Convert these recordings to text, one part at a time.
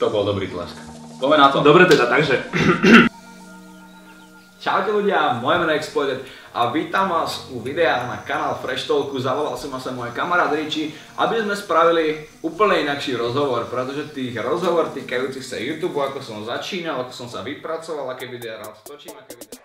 To bol dobrý tlesk. Poďme na to. Dobre teda, takže. Čaute ľudia, moje meno je Exploited a vítam vás u videa na kanál Fresh Talku. Zavolal som sa môj kamarát Richie, aby sme spravili úplne inakší rozhovor, pretože tých rozhovor týkajúcich sa YouTube, ako som začínal, ako som sa vypracoval, aké videá rád točím, aké videá.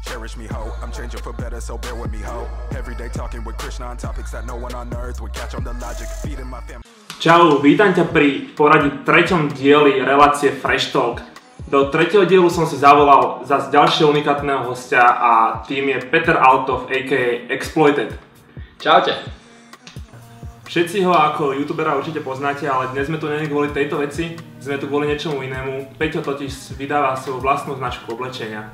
Cherish me, ho. I'm changing for better, so bear with me, ho. Every day talking with Krishna on topics that no one on earth would catch on the logic. Feeding my family. Čau, vítam ťa pri poradí treťom dieli relácie Fresh Talk. Do tretieho dielu som si zavolal zase ďalšieho unikátneho hostia a tým je Peter Althoff aka Exploited. Čaute. Všetci ho ako youtubera určite poznáte, ale dnes sme tu nie kvôli tejto veci, sme tu kvôli niečomu inému. Peťo totiž vydáva svoju vlastnú značku oblečenia.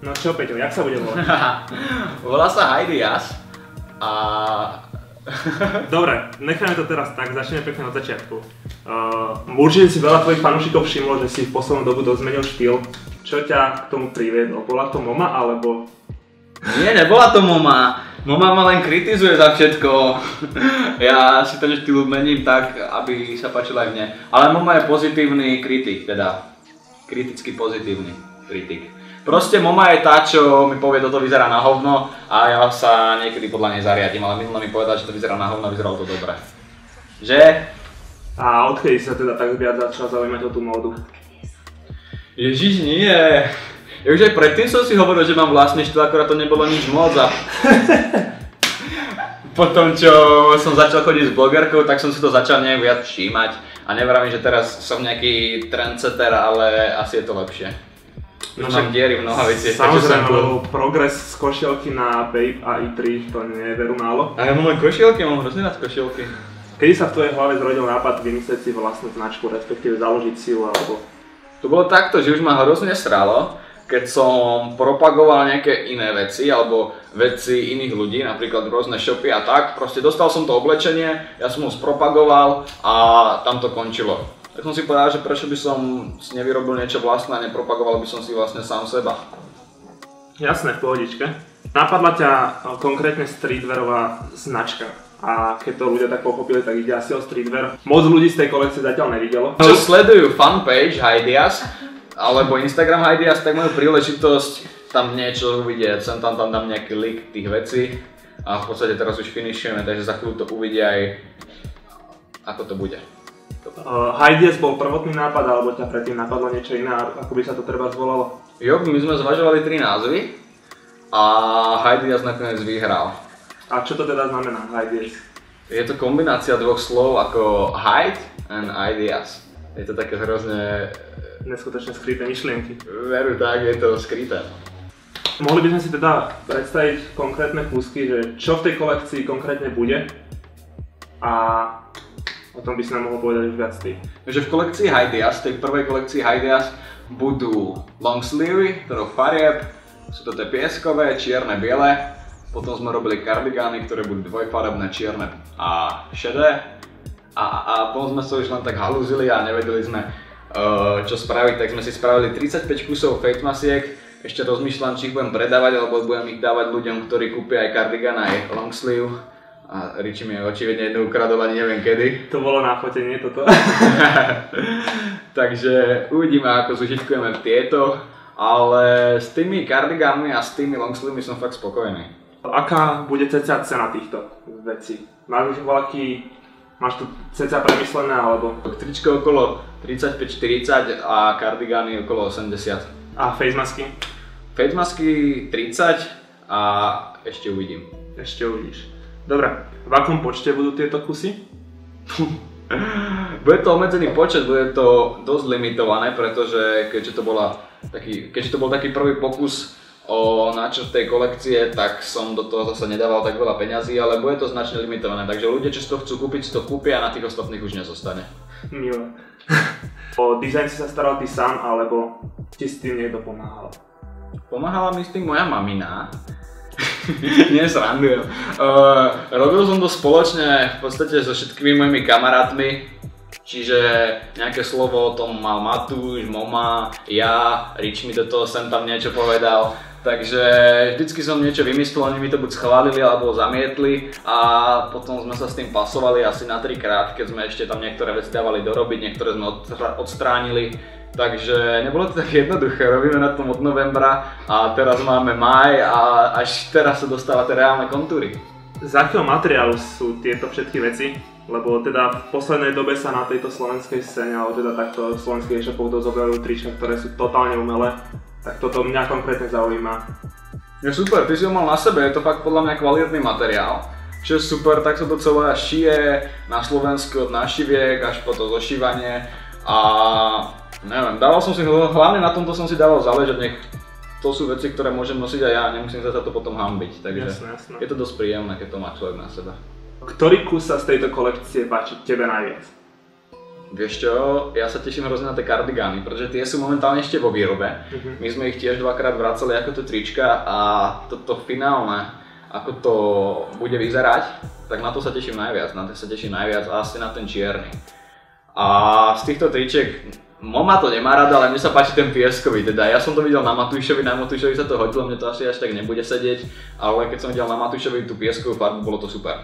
No čo Peťo, jak sa bude volať? Volá sa Hidias a... Dobre, nechajme to teraz tak, začneme pekne od začiatku. Určite si veľa tvojich fanúšikov všimlo, že si v poslednú dobu dosť zmenil štýl. Čo ťa k tomu priviedlo? Bola to moma alebo... Nie, nebola to moma. Moma ma len kritizuje za všetko. Ja si ten štýl mením tak, aby sa páčil aj mne. Ale moma je pozitívny kritik, teda kriticky pozitívny kritik. Proste moma je tá, čo mi povie, toto vyzerá na hovno a ja sa niekedy podľa nej zariadím, ale minule mi povedal, že to vyzerá na hovno a vyzeralo to dobre. Že? A odkedy sa teda tak viac začal zaujímať o tú módu? Ježiš, nie. Ja už aj predtým som si hovoril, že mám vlastný štýl, akorát to nebolo nič moc a... Potom, čo som začal chodiť s blogerkou, tak som si to začal nejak viac všímať a nevravím, že teraz som nejaký trendsetter, ale asi je to lepšie. No, mám diery v nohaviciach, samozrejme, lebo progres z košielky na Babe a i3 to nie je veru málo. A ja mám len košielky, mám hrozne rád košielky. Kedy sa v tvojej hlave zrodil nápad vymyslieť si vlastnú značku, respektíve založiť si ju, alebo... To bolo takto, že už ma hrozne sralo, keď som propagoval nejaké iné veci, alebo veci iných ľudí, napríklad rôzne shopy a tak. Proste dostal som to oblečenie, ja som ho spropagoval a tam to končilo. Tak som si povedal, že prečo by som si nevyrobil niečo vlastné a nepropagoval by som si vlastne sám seba. Jasné, v pohodičke. Napadla ťa konkrétne streetwearová značka a keď to ľudia tak pochopili, tak ide asi o streetwear. Moc ľudí z tej kolekcie zatiaľ nevidelo. Čo sledujú fanpage Hidias alebo Instagram Hidias, tak majú príležitosť tam niečo uvidieť. Sem tam dám nejaký leak tých vecí a v podstate teraz už finišujeme, takže za chvíľu to uvidia aj ako to bude. Hidias bol prvotný nápad, alebo ťa predtým napadlo niečo iné, ako by sa to treba zvolalo? Jo, my sme zvažovali 3 názvy a Hidias nakoniec vyhral. A čo to teda znamená, Hidias? Je to kombinácia dvoch slov ako hide and ideas. Je to také hrozne... Neskutočne skryté myšlienky. Veru tak, je to skryté. Mohli by sme si teda predstaviť konkrétne kúsky, že čo v tej kolekcii konkrétne bude a o tom by si nám mohol povedať už viac ty. Takže v kolekcii Hidias, tej prvej kolekcii Hidias budú long sleevey, troch farieb, sú to tie pieskové, čierne, biele. Potom sme robili kardigány, ktoré budú dvojfarebné, čierne a šedé. A potom sme sa už len tak halúzili a nevedeli sme čo spraviť, tak sme si spravili 35 kusov face masiek. Ešte rozmýšľam, či ich budem predávať, alebo budem ich dávať ľuďom, ktorí kúpia aj kardigán aj long sleeve. A Richie mi očividne jednu ukradol, ani neviem kedy. To bolo na fotenie toto. Takže uvidíme, ako zužitkujeme tieto, ale s tými kardigánmi a s tými long sleevemi som fakt spokojný. Aká bude cca cena týchto vecí? Máš už voľaký, máš tu cca premyslené alebo? Tričko okolo 35-40 a kardigány okolo 80. A face masky? Face masky 30 a ešte uvidím. Ešte uvidíš. Dobre, v akom počte budú tieto kusy? Bude to obmedzený počet, bude to dosť limitované, pretože keďže to bol taký prvý pokus o náčrt tej kolekcie, tak som do toho zase nedával tak veľa peňazí, ale bude to značne limitované, takže ľudia, čo si to chcú kúpiť, si to kúpia a na tých ostatných už nezostane. Milé. O dizajn si sa staral ty sám, alebo ti s tým niekto pomáhal? Pomáhala mi s tým moja mamina. Nie, srandujem. Robil som to spoločne v podstate so všetkými mojimi kamarátmi, čiže nejaké slovo o tom mal Matúš, Moma, ja, Rich mi do toho sem tam niečo povedal. Takže vždycky som niečo vymyslel, oni mi to buď schválili alebo zamietli a potom sme sa s tým pasovali asi na 3-krát, keď sme ešte tam niektoré veci dávali dorobiť, niektoré sme odstránili. Takže nebolo to tak jednoduché, robíme na tom od novembra a teraz máme máj a až teraz sa dostáva tie reálne kontúry. Z akého materiálu sú tieto všetky veci? Lebo teda v poslednej dobe sa na tejto slovenskej scéne, alebo teda takto v slovenských e-shopoch dozobrajú trička, ktoré sú totálne umelé. Tak toto mňa konkrétne zaujíma. Je super, ty si ho mal na sebe, je to fakt podľa mňa kvalitný materiál. Čo je super, tak sa to celé šije na Slovensku od nášiviek až po to zošívanie. A neviem, dával som si, hlavne na tomto som si dával záležať, nech to sú veci, ktoré môžem nosiť aj ja, nemusím sa za to potom hanbiť. Takže jasne. Je to dosť príjemné, keď to má človek na sebe. Ktorý kus sa z tejto kolekcie páči tebe najviac? Vieš čo, ja sa teším hrozne na tie kardigány, pretože tie sú momentálne ešte vo výrobe. My sme ich tiež 2-krát vracali ako to trička a toto finálne, ako to bude vyzerať, tak na to sa teším najviac, a asi na ten čierny. A z týchto tričiek, mama to nemá rada, ale mne sa páči ten pieskový, teda ja som to videl na Matúšovi sa to hodilo, mne to asi až tak nebude sedieť, ale keď som videl na Matúšovi tú pieskovú farbu, bolo to super.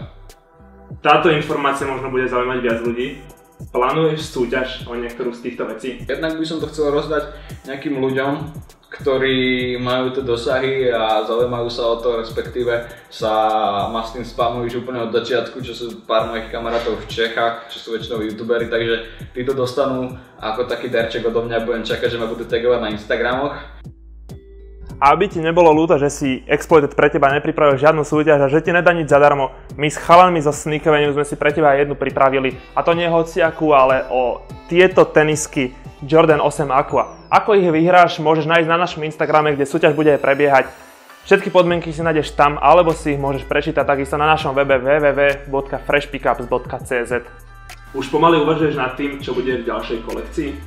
Táto informácia možno bude zaujímať viac ľudí. Plánuješ súťaž o niektorú z týchto vecí? Jednak by som to chcel rozdať nejakým ľuďom, ktorí majú tie dosahy a zaujímajú sa o to, respektíve ma s tým spamujú už úplne od začiatku, čo sú pár mojich kamarátov v Čechách, čo sú väčšinou youtuberi, takže títo dostanú ako taký darček odo mňa, budem čakať, že ma budú tagovať na Instagramoch. A aby ti nebolo ľúto, že si Exploited pre teba nepripravil žiadnu súťaž a že ti nedá nič zadarmo, my s chalanmi zo Sneak Avenue sme si pre teba jednu pripravili. A to nie hociakú, ale o tieto tenisky Jordan 8 Aqua. Ako ich vyhráš, môžeš nájsť na našom Instagrame, kde súťaž bude aj prebiehať. Všetky podmienky si nájdeš tam, alebo si ich môžeš prečítať takisto na našom webe www.freshpickups.cz. Už pomaly uvažuješ nad tým, čo bude v ďalšej kolekcii?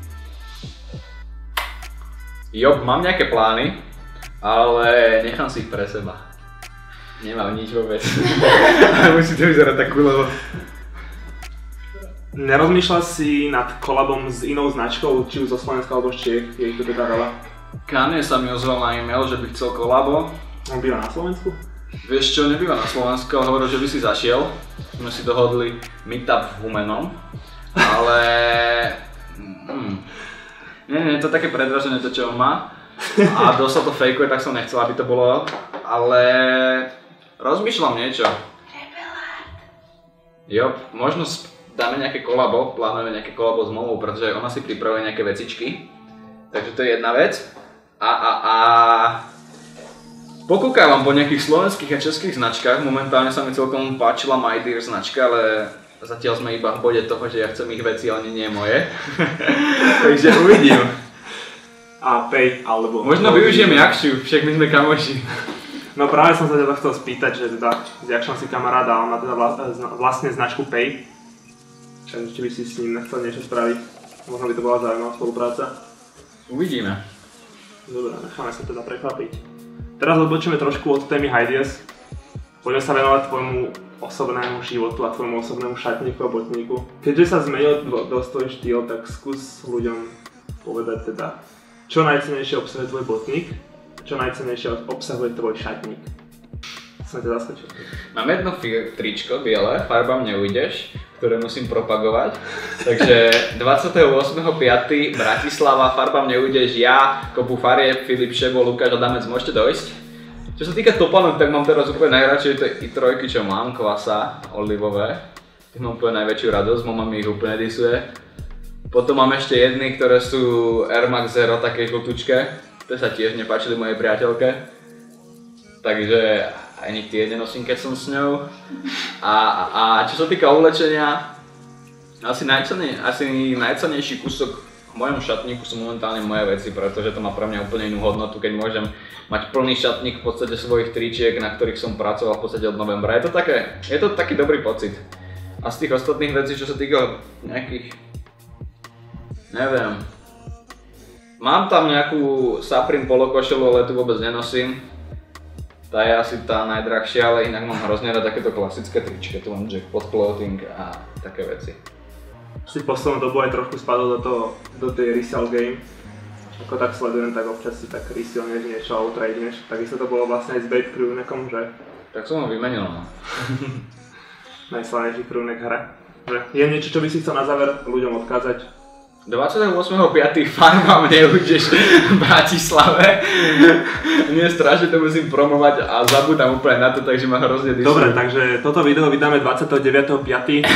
Mám nejaké plány. Ale nechám si ich pre seba. Nemám nič vôbec. Musí to vyzerať tak kulovo. Nerozmýšľal si nad kolabom s inou značkou, či už zo Slovenska alebo z Čiech, je ich to teda veľa? Kanye sa mi ozval na e-mail, že by chcel kolabo. On býva na Slovensku? Vieš čo, nebýva na Slovensku, ale hovoril, že by si zašiel. Sme si dohodli meetup v Humennom. Ale... Nie, to je také predražené to, čo on má. A dosť sa to fejkuje, tak som nechcel, aby to bolo, ale rozmýšľam niečo. Možno dáme nejaké kolabo, plánujeme nejaké kolabo s Momou, pretože ona si pripravuje nejaké vecičky. Takže to je jedna vec. A pokúkávam po nejakých slovenských a českých značkách, momentálne sa mi celkom páčila My Dear značka, ale zatiaľ sme iba v bode toho, že ja chcem ich veci, ale nie moje. Takže uvidím. A pay, alebo... Možno využijem Jakšiu, však my sme kamoši. No práve som sa teda chcel spýtať, že teda s Jakšom si kamaráda a on má teda vlastne značku Pay. Takže či by si s ním nechcel niečo spraviť. Možno by to bola zaujímavá spolupráca. Uvidíme. Dobre, necháme sa teda prekvapiť. Teraz odbočíme trošku od témy Hideas. Poďme sa venovať tvojmu osobnému životu a tvojmu osobnému šatníku a botníku. Keďže sa zmenil dosť tvoj štýl, tak skús ľuďom povedať teda, čo najcennejšie obsahuje tvoj botník, čo najcennejšie obsahuje tvoj šatník. Som ťa zaskočil. Mám jedno tričko biele, farbám neujdeš, ktoré musím propagovať. Takže 28.5. Bratislava, farbám neujdeš, ja, Kopu Farieb, Filip Šebo, Lukáš Adamec, môžete dojsť. Čo sa týka topánok, tak mám teraz úplne najradšej tie i3, čo mám, kvasa, olivové. Tých mám úplne najväčšiu radosť, mama mi ich úplne disuje. Potom mám ešte jedny, ktoré sú Air Max Zero, také žltučké. To sa tiež nepáčili mojej priateľke. Takže ani tie nenosím, keď som s ňou. A čo sa týka oblečenia, asi najcennejší kúsok v mojom šatníku sú momentálne moje veci, pretože to má pre mňa úplne inú hodnotu, keď môžem mať plný šatník v podstate svojich tričiek, na ktorých som pracoval v podstate od novembra. Je to taký dobrý pocit. A z tých ostatných vecí, čo sa týka nejakých... Neviem. Mám tam nejakú Supreme polokošelu, ale tu vôbec nenosím. Tá je asi tá najdrahšia, ale inak mám hrozne rád takéto klasické tričky. Tu mám jackpot clothing a také veci. Si poslednú dobu aj trošku spadol do tej resell game. ako tak sledujem, tak občas si tak resilneš niečo a utradneš. Takisto to bolo vlastne aj s Babe crewnekom, že? Tak som ho vymenil, no. Najslavnejší crewnek hra. Že je niečo, čo by si chcel na záver ľuďom odkázať? 28.5. farma mne ujdeš v Bratislave. Mne strašne to musím promovať a zabudám úplne na to, takže ma hrozne disujú. Dobre, takže toto video vydáme 29.5.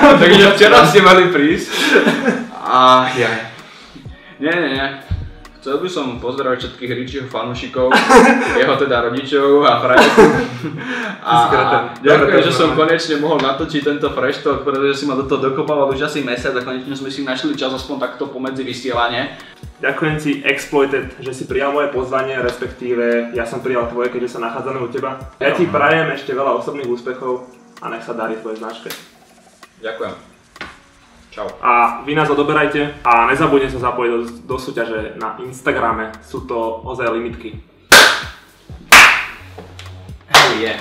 Takže včera ste mali prísť. A ja. Nie. Chcel by som pozdraviť všetkých Richieho fanúšikov, jeho teda rodičov a frajerku. A ďakujem, že som konečne mohol natočiť tento fresh talk, pretože si ma do toho dokopával už asi mesiac a konečne sme si našli čas aspoň takto pomedzi vysielanie. Ďakujem ti Exploited, že si prijal moje pozvanie, respektíve ja som prijal tvoje, keďže sa nachádzame u teba. Ja ti prajem ešte veľa osobných úspechov a nech sa darí tvojej značke. Ďakujem. Čau. A vy nás odoberajte a nezabudnite sa zapojiť do súťaže na Instagrame, sú to ozaj limitky. Hell yeah.